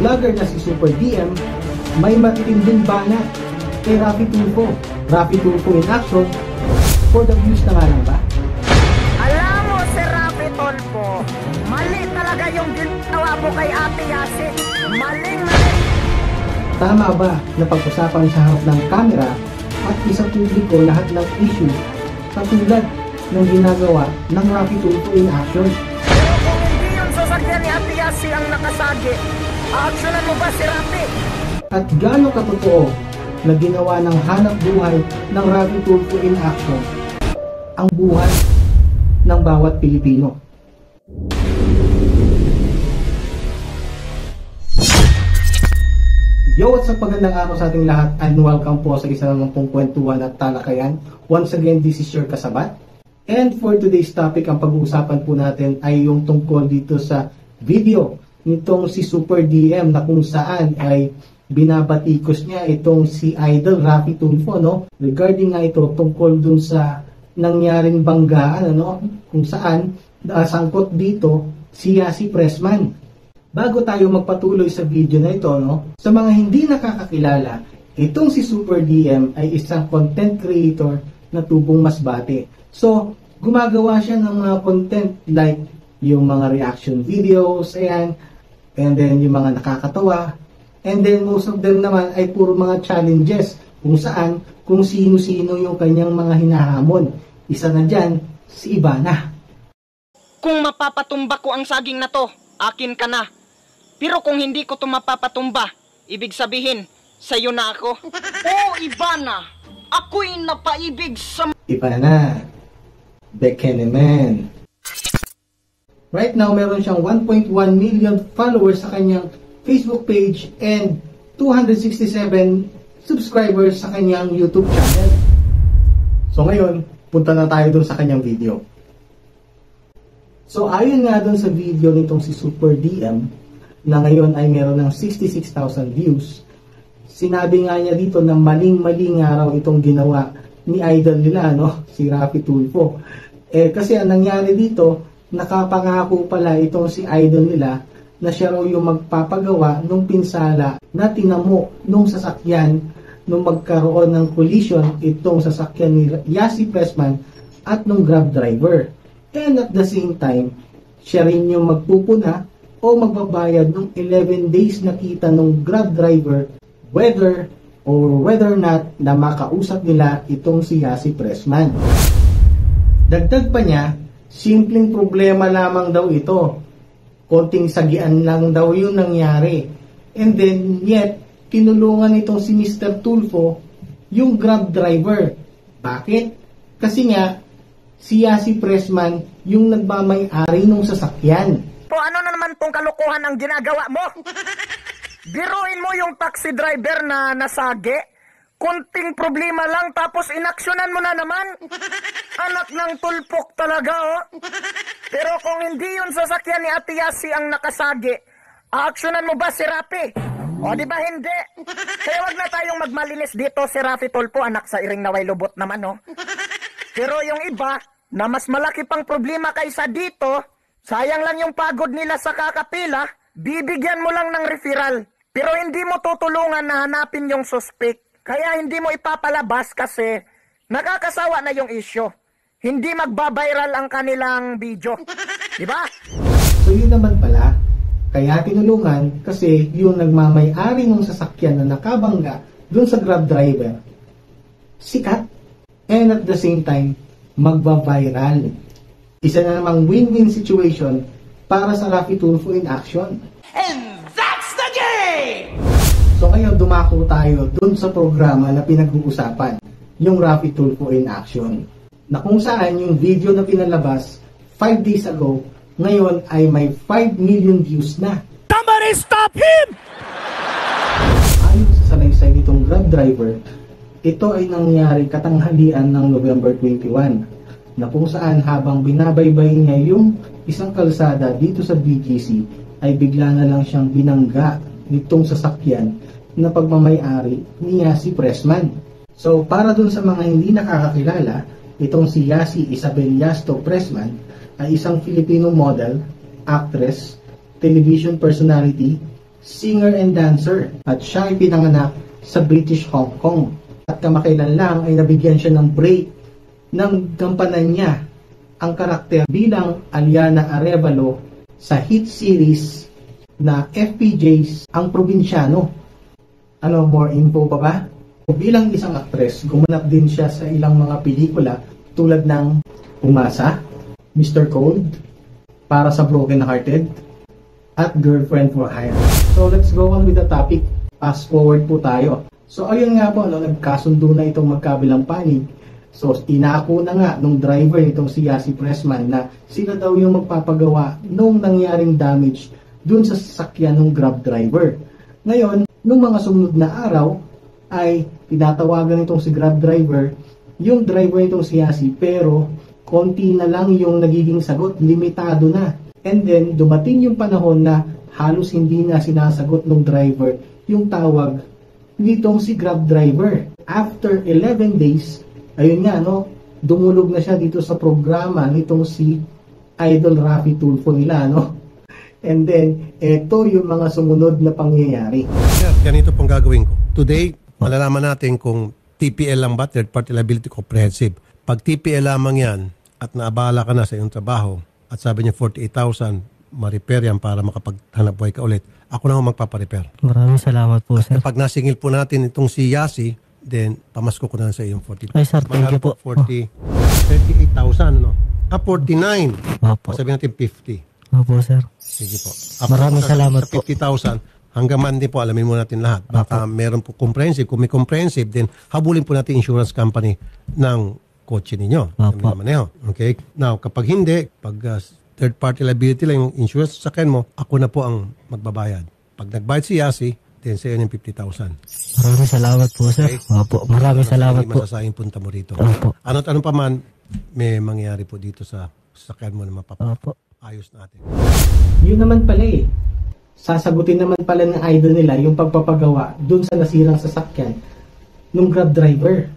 vlogger na si Super DM, may matinding banat kay Raffy Tulfo. Raffy Tulfo in action, for the views na nga lang ba? Alam mo si Raffy Tulfo, mali talaga yung ginawa mo kay Ate Yasi. Maling-mali. Tama ba na pag-usapan sa harap ng kamera at isang publiko lahat ng issue katulad ng ginagawa ng Raffy Tulfo in action? Pero kung hindi yung sasakyan ni Ate Yasi ang nakasagi, actionan mo ba si Raffy? At gaano katotoo na ginawa ng hanap buhay ng Raffy Tulfo in action ang buhay ng bawat Pilipino? Yo, what's up, magandang araw sa ating lahat and welcome po sa isa naman pong kwentuhan at talakayan. Once again, this is your Kasabat. And for today's topic, ang pag-uusapan po natin ay yung tungkol dito sa video nitong si Super DM na kung saan ay binabatikos niya itong si Idol Raffy Tulfo, no? Regarding nga ito tungkol dun sa nangyaring banggaan, ano? Kung saan sangkot dito si Yasi Pressman. Bago tayo magpatuloy sa video na ito, no? Sa mga hindi nakakakilala, itong si Super DM ay isang content creator na tubong masbate. So, gumagawa siya ng mga content like yung mga reaction videos, ayan, and then yung mga nakakatawa, and then most of them naman ay puro mga challenges kung saan, kung sino-sino yung kanyang mga hinahamon. Isa na dyan, si Ivana. Kung mapapatumba ko ang saging na to, akin ka na. Pero kung hindi ko ito mapapatumba, ibig sabihin, sa'yo na ako. Oh, Ivana, ako'y napaibig sa... Ivana, Bekenemen. Right now, meron siyang 1.1 million followers sa kanyang Facebook page and 267 subscribers sa kanyang YouTube channel. So ngayon, punta na tayo dun sa kanyang video. So ayon nga dun sa video nitong si Super DM, na ngayon ay meron ng 66,000 views. Sinabi nga niya dito na maling-mali nga raw itong ginawa ni idol nila, no? Si Raffy Tulfo. Kasi ang nangyari dito, nakapangako pala itong si idol nila na siya raw yung magpapagawa nung pinsala na tinamo nung sasakyan nung magkaroon ng collision itong sasakyan ni Yasi Pressman at nung Grab driver. And at the same time, siya rin yung magpupuna o magbabayad ng 11 days na kita ng Grab driver whether or not na makausap nila itong si Yasi Pressman. Dagdag pa niya, simpleng problema lamang daw ito. Konting sagian lang daw yung nangyari. And then yet, tinulungan itong si Mr. Tulfo yung Grab driver. Bakit? Kasi nga, si Yasi Pressman yung nagmamay-ari ng sasakyan. Ano na naman tong kalokohan ang ginagawa mo? Biruin mo yung taxi driver na nasagi. Kunting problema lang tapos inaksyonan mo na naman. Anak ng tulpok talaga, oh. Pero kung hindi yung sasakyan ni Ate Yasi ang nakasagi, aaksyonan mo ba si Raffy? O di ba hindi? Kaya wag na tayong magmalinis dito, si Raffy Tulfo, anak sa iring naway lubot naman, oh. Pero yung iba na mas malaki pang problema kaysa dito, sayang lang yung pagod nila sa kakapila, bibigyan mo lang ng referral. Pero hindi mo tutulungan na hanapin yung suspect. Kaya hindi mo ipapalabas kasi nakakasawa na yung issue. Hindi magbabiral ang kanilang video. Diba? So yun naman pala, kaya tinulungan kasi yung nagmamay-ari ng sasakyan na nakabangga dun sa Grab driver, sikat. And at the same time, magbabiral. Isa na namang win-win situation para sa Raffy Tulfo in action. And that's the game! So ngayon dumako tayo dun sa programa na pinag-uusapan, yung Raffy Tulfo in action. Na kung saan yung video na pinalabas 5 days ago, ngayon ay may 5 million views na. Somebody stop him! Ayon sa salaysay nitong Grab driver, ito ay nangyari katanghalian ng November 21. Na kung saan habang binabaybay niya yung isang kalsada dito sa BGC ay bigla na lang siyang binangga nitong sasakyan na pagmamay-ari ni Yasi Pressman. So para dun sa mga hindi nakakakilala, itong si Yasi Isabel Yasto Pressman ay isang Filipino model, actress, television personality, singer and dancer at siya ay pinanganak sa British Hong Kong. At kamakailan lang ay nabigyan siya ng break nang gampanan niya ang karakter bilang Aliana Arevalo sa hit series na FPJ's Ang Probinsyano. Ano, more info pa ba? Bilang isang aktres, gumanap din siya sa ilang mga pelikula tulad ng Umasa, Mr. Cold, Para sa Broken Hearted, at Girlfriend for Hire. So let's go on with the topic. Fast forward po tayo. So ayun nga po, nagkasundo na itong magkabilang panig. So inako na nga nung driver nitong si Yasi Pressman na sila daw yung magpapagawa nung nangyaring damage dun sa sasakyan ng Grab driver. Ngayon, nung mga sumunod na araw, ay tinatawagan itong si Grab driver, yung driver nitong si Yasi, pero konti na lang yung nagiging sagot, limitado na. And then, dumating yung panahon na halos hindi na sinasagot ng driver yung tawag nitong si Grab driver. After 11 days, ayun nga, no, dumulog na siya dito sa programa nitong si Idol Raffy Tulfo nila, no? And then, eto yung mga sumunod na pangyayari. Sir, ganito pong gagawin ko. Today, malalaman natin kung TPL lang ba, Third Party Liability Comprehensive. Pag TPL lamang yan at naabala ka na sa iyong trabaho at sabi niya 48,000, ma-repair yan para makapaghanap buhay ka ulit, ako na magpaparepair. Maraming salamat po, sir. Pag nasingil po natin itong si Yasi, then pamasko ko na sa iyong 40. Ay, sir, thank you po. 38,000, no? 49. Opo. Sabihin natin 50. Opo, sir. Sige po. Maraming salamat po. 50,000. Hanggang Monday po, alamin mo natin lahat. Baka meron po comprehensive. Kung may comprehensive, then habulin po natin insurance company ng kotse ninyo. Opo. Okay? Now, kapag hindi, pag third party liability lang yung insurance sa akin mo, ako na po ang magbabayad. Pag nagbayad si Yasi, then sa'yo yung 50,000. Maraming salamat po, sir. Okay? Opo. Maraming salamat po. Masasayang punta mo rito. Opo. Ano't ano pa man, may mangyayari po dito sa sasakyan mo na Opo. ayos natin. Yun naman pala eh. Sasagutin naman pala ng idol nila yung pagpapagawa dun sa nasirang sasakyan ng Grab driver.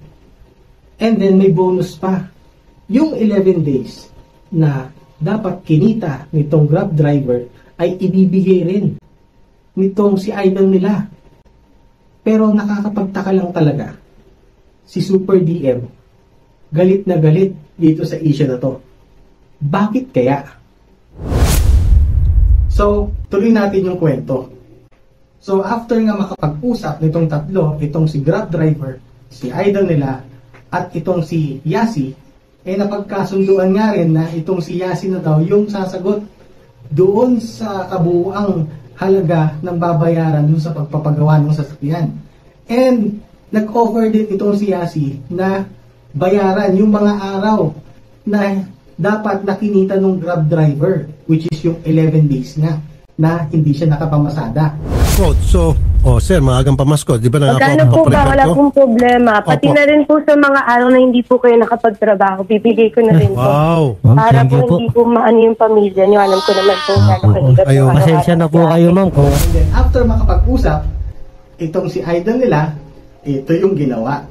And then may bonus pa. Yung 11 days na dapat kinita nitong Grab driver ay ibibigay rin nitong si idol nila. Pero nakakapagtaka lang talaga, si Super DM galit na galit dito sa issue na to. Bakit kaya? So, tuloy natin yung kwento. So, after nga makapag-usap nitong tatlo, itong si Grab driver, si idol nila, at itong si Yasi, napagkasunduan nga rin na itong si Yasi na daw yung sasagot doon sa kabuuang halaga ng babayaran doon sa pagpapagawa ng sasakyan. And, nag-offer din itong si Yasi na bayaran yung mga araw na dapat nakinita ng Grab driver, which is yung 11 days na hindi siya nakapamasada. So, sir, maagang pamasko. Di ba na Magkano po ba? Wala pong problema. Pati Opo. na rin po sa mga araw na hindi po kayo nakapagtrabaho, bibigay ko na rin po. Wow. Para Thank po you po. hindi po maano yung pamilya niyo. Alam ko naman po gano'ng kahirap Ayun. yung Pasensya na po kayo, ma'am. And then, after makapag-usap, itong si idol nila, ito yung ginawa.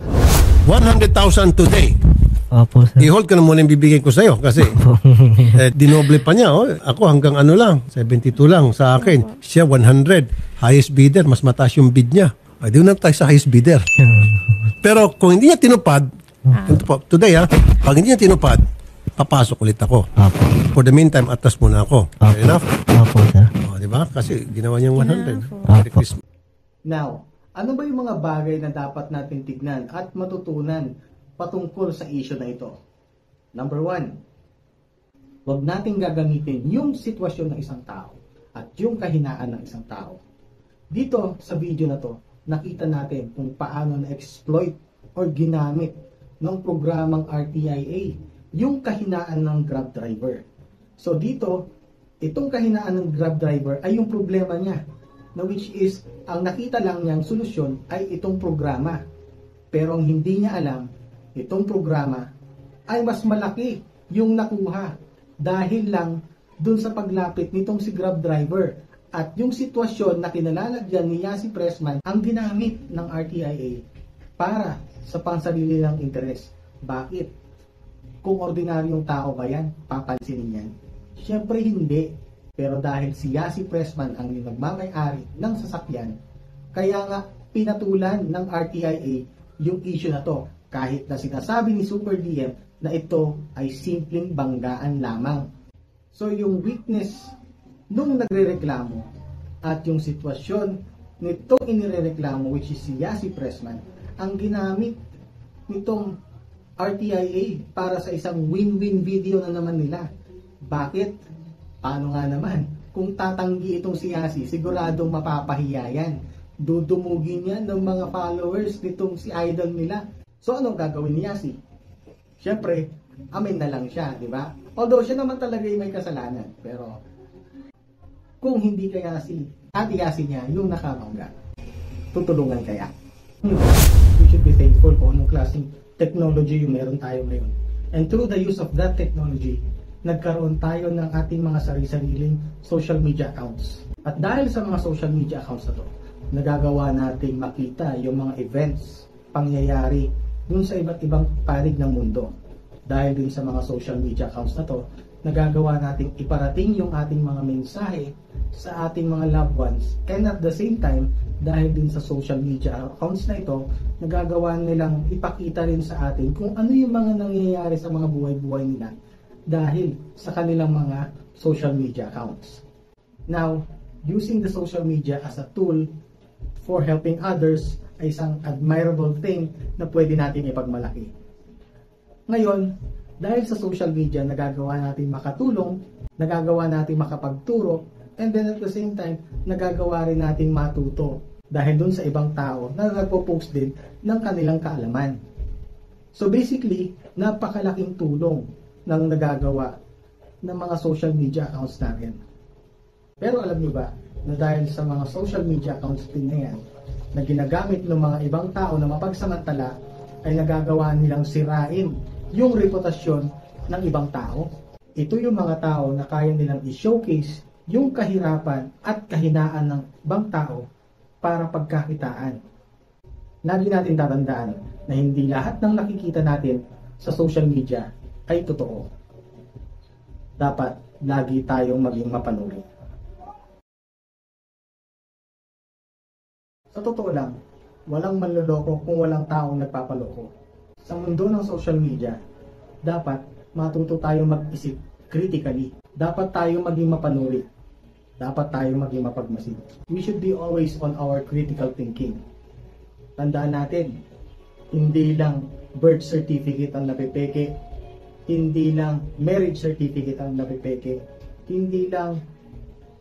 100,000 today. Opo, sir. I-hold ko na muna yung bibigay ko sa'yo kasi dinoble pa niya. Ako hanggang ano lang, 72 lang sa akin. Siya 100. Highest bidder, mas mataas yung bid niya. Ay, di na tayo sa highest bidder. Pero kung hindi niya tinupad, today pag hindi niya tinupad, papasok ulit ako. Opo. For the meantime, atas muna ako. Fair enough? Opo, sir. Di ba? Kasi ginawa niyang 100. Merry Christmas. Now, ano ba yung mga bagay na dapat natin tignan at matutunan patungkol sa issue na ito? Number 1, huwag nating gagamitin yung sitwasyon ng isang tao at yung kahinaan ng isang tao. Dito sa video na to, nakita natin kung paano na-exploit or ginamit ng programang RTIA yung kahinaan ng Grab driver. So dito, itong kahinaan ng Grab driver ay yung problema niya, na which is, ang nakita lang niyang solusyon ay itong programa. Pero ang hindi niya alam, itong programa ay mas malaki yung nakuha dahil lang dun sa paglapit nitong si Grab driver. At yung sitwasyon na kinalalagyan ni Yasi Pressman ang ginamit ng RTIA para sa pansarili ng interes. Bakit? Kung ordinaryong tao ba yan, papansinin yan? Siyempre hindi. Pero dahil si Yasi Pressman ang nagmamay-ari ng sasakyan, kaya nga pinatulan ng RTIA yung issue na to, kahit na sinasabi ni Super DM na ito ay simpleng banggaan lamang. So yung witness nung nagrereklamo at yung sitwasyon nitong inirereklamo, which is si Yasi Pressman, ang ginamit nitong RTIA para sa isang win-win video na naman nila. Bakit? Paano nga naman? Kung tatanggi itong si Yasi, siguradong mapapahiya yan. Dudumugin yan ng mga followers nitong si idol nila. So anong gagawin ni Yasi? Siyempre, amin na lang siya, di ba? Although siya naman talaga yung may kasalanan. Pero kung hindi kaya si Ate Yasi niya yung nakabangga, tutulungan kaya? We should be thankful kung anong klaseng technology yung meron tayo ngayon. And through the use of that technology, nagkaroon tayo ng ating mga sarili-sariling social media accounts. At dahil sa mga social media accounts na to, nagagawa nating makita yung mga events, pangyayari dun sa iba't ibang panig ng mundo. Dahil din sa mga social media accounts na to, nagagawa nating iparating yung ating mga mensahe sa ating mga loved ones. And at the same time, dahil din sa social media accounts na ito, nagagawa nilang ipakita rin sa atin kung ano yung mga nangyayari sa mga buhay-buhay nila dahil sa kanilang mga social media accounts. Now, using the social media as a tool for helping others ay isang admirable thing na pwede natin ipagmalaki. Ngayon, dahil sa social media, nagagawa natin makatulong, nagagawa natin makapagturo, and then at the same time, nagagawa rin natin matuto dahil dun sa ibang tao na nagpo-post din ng kanilang kaalaman. So basically, napakalaking tulong ng nagagawa ng mga social media accounts natin. Pero alam niyo ba na dahil sa mga social media accounts din na yan, na ginagamit ng mga ibang tao na mapagsamantala, ay nagagawa nilang sirain yung reputasyon ng ibang tao. Ito yung mga tao na kaya nilang i-showcase yung kahirapan at kahinaan ng ibang tao para pagkakitaan. Lagi natin tatandaan na hindi lahat ng nakikita natin sa social media ay totoo. Dapat lagi tayong maging mapanuri. Sa totoo lang, walang manloloko kung walang taong nagpapaloko. Sa mundo ng social media, dapat matuto tayong mag-isip critically. Dapat tayong maging mapanuri. Dapat tayong maging mapagmasid. We should be always on our critical thinking. Tandaan natin, hindi lang birth certificate ang napipeke, hindi lang marriage certificate ang napipeke, hindi lang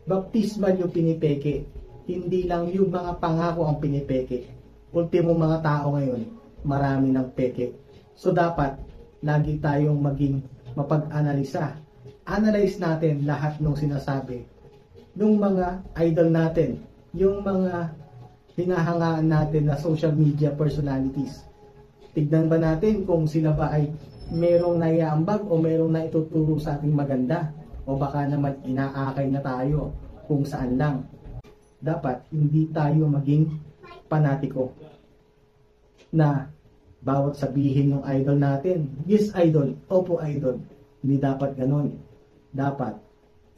baptismal yung pinipeke, hindi lang yung mga pangako ang pinipeke. Ultimo mga tao ngayon, marami ng peke. So dapat, lagi tayong maging mapag-analisa. Analyze natin lahat ng sinasabi ng mga idol natin, yung mga hinahangaan natin na social media personalities. Tignan ba natin kung sila ba ay merong naiaambag o merong naituturo sa ating maganda, o baka naman inaakay na tayo kung saan lang. Dapat hindi tayo maging panatiko na bawat sabihin ng idol natin, yes idol, opo idol. Hindi dapat ganon. Dapat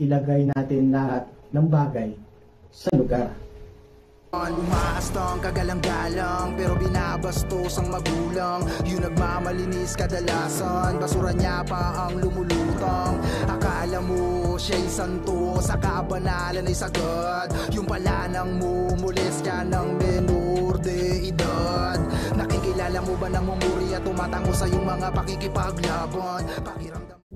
ilagay natin lahat ng bagay sa lugar. Umaastong kagalang-galang pero binabastos ang magulang. Yung nagmamalinis kadalasan, basura niya pa ang lumulutang. Akala mo siya'y santo, sa kabanalan ay sagad. Yung pala nang mumulis ka ng menor de edad. Nakikilala mo ba ng mumuri at tumatango sa iyong mga pakikipaglaban? Pakiramdam